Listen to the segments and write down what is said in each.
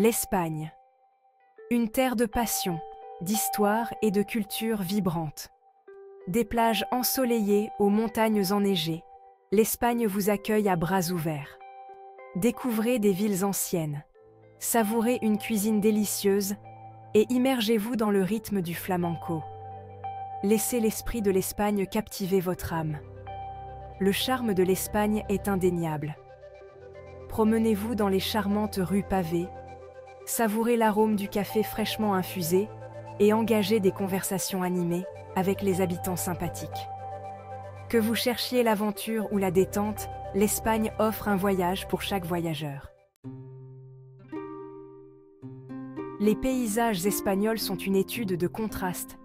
L'Espagne. Une terre de passion, d'histoire et de culture vibrante. Des plages ensoleillées aux montagnes enneigées, l'Espagne vous accueille à bras ouverts. Découvrez des villes anciennes, savourez une cuisine délicieuse et immergez-vous dans le rythme du flamenco. Laissez l'esprit de l'Espagne captiver votre âme. Le charme de l'Espagne est indéniable. Promenez-vous dans les charmantes rues pavées, savourez l'arôme du café fraîchement infusé et engagez des conversations animées avec les habitants sympathiques. Que vous cherchiez l'aventure ou la détente, l'Espagne offre un voyage pour chaque voyageur. Les paysages espagnols sont une étude de contraste.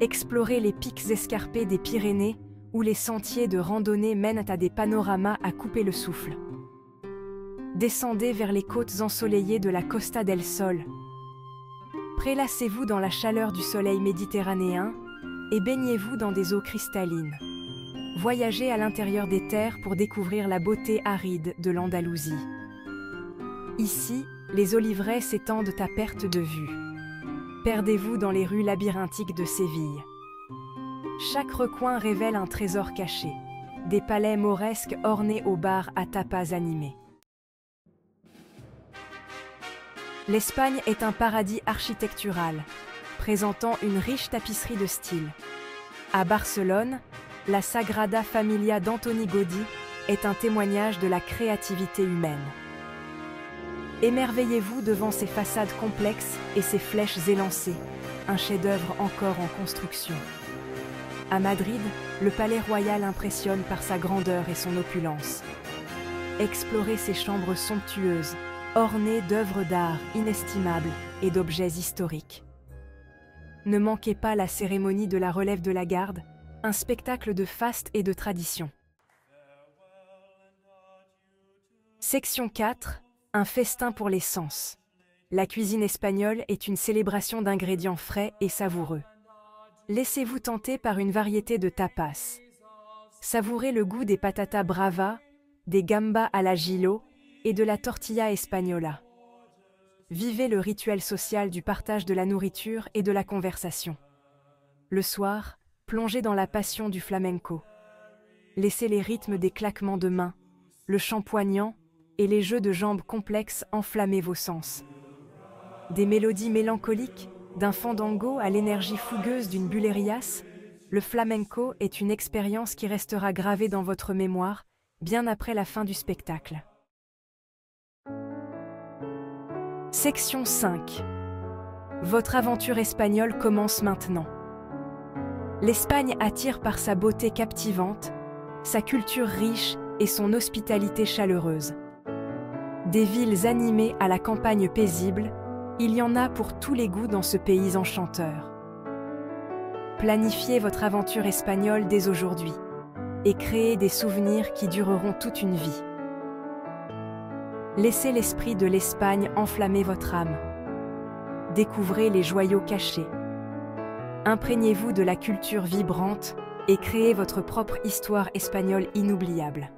Explorez les pics escarpés des Pyrénées où les sentiers de randonnée mènent à des panoramas à couper le souffle. Descendez vers les côtes ensoleillées de la Costa del Sol. Prélassez-vous dans la chaleur du soleil méditerranéen et baignez-vous dans des eaux cristallines. Voyagez à l'intérieur des terres pour découvrir la beauté aride de l'Andalousie. Ici, les oliveraies s'étendent à perte de vue. Perdez-vous dans les rues labyrinthiques de Séville. Chaque recoin révèle un trésor caché, des palais mauresques ornés aux bars à tapas animés. L'Espagne est un paradis architectural, présentant une riche tapisserie de style. À Barcelone, la Sagrada Familia d'Antoni Gaudí est un témoignage de la créativité humaine. Émerveillez-vous devant ses façades complexes et ses flèches élancées, un chef-d'œuvre encore en construction. À Madrid, le Palais Royal impressionne par sa grandeur et son opulence. Explorez ses chambres somptueuses, ornées d'œuvres d'art inestimables et d'objets historiques. Ne manquez pas la cérémonie de la relève de la garde, un spectacle de faste et de tradition. Section 4. Un festin pour les sens. La cuisine espagnole est une célébration d'ingrédients frais et savoureux. Laissez-vous tenter par une variété de tapas. Savourez le goût des patatas bravas, des gambas à l'agilo et de la tortilla española. Vivez le rituel social du partage de la nourriture et de la conversation. Le soir, plongez dans la passion du flamenco. Laissez les rythmes des claquements de mains, le chant poignant et les jeux de jambes complexes enflammer vos sens. Des mélodies mélancoliques, d'un fandango à l'énergie fougueuse d'une bulerías, le flamenco est une expérience qui restera gravée dans votre mémoire, bien après la fin du spectacle. Section 5. Votre aventure espagnole commence maintenant. L'Espagne attire par sa beauté captivante, sa culture riche et son hospitalité chaleureuse. Des villes animées à la campagne paisible, il y en a pour tous les goûts dans ce pays enchanteur. Planifiez votre aventure espagnole dès aujourd'hui et créez des souvenirs qui dureront toute une vie. Laissez l'esprit de l'Espagne enflammer votre âme. Découvrez les joyaux cachés. Imprégnez-vous de la culture vibrante et créez votre propre histoire espagnole inoubliable.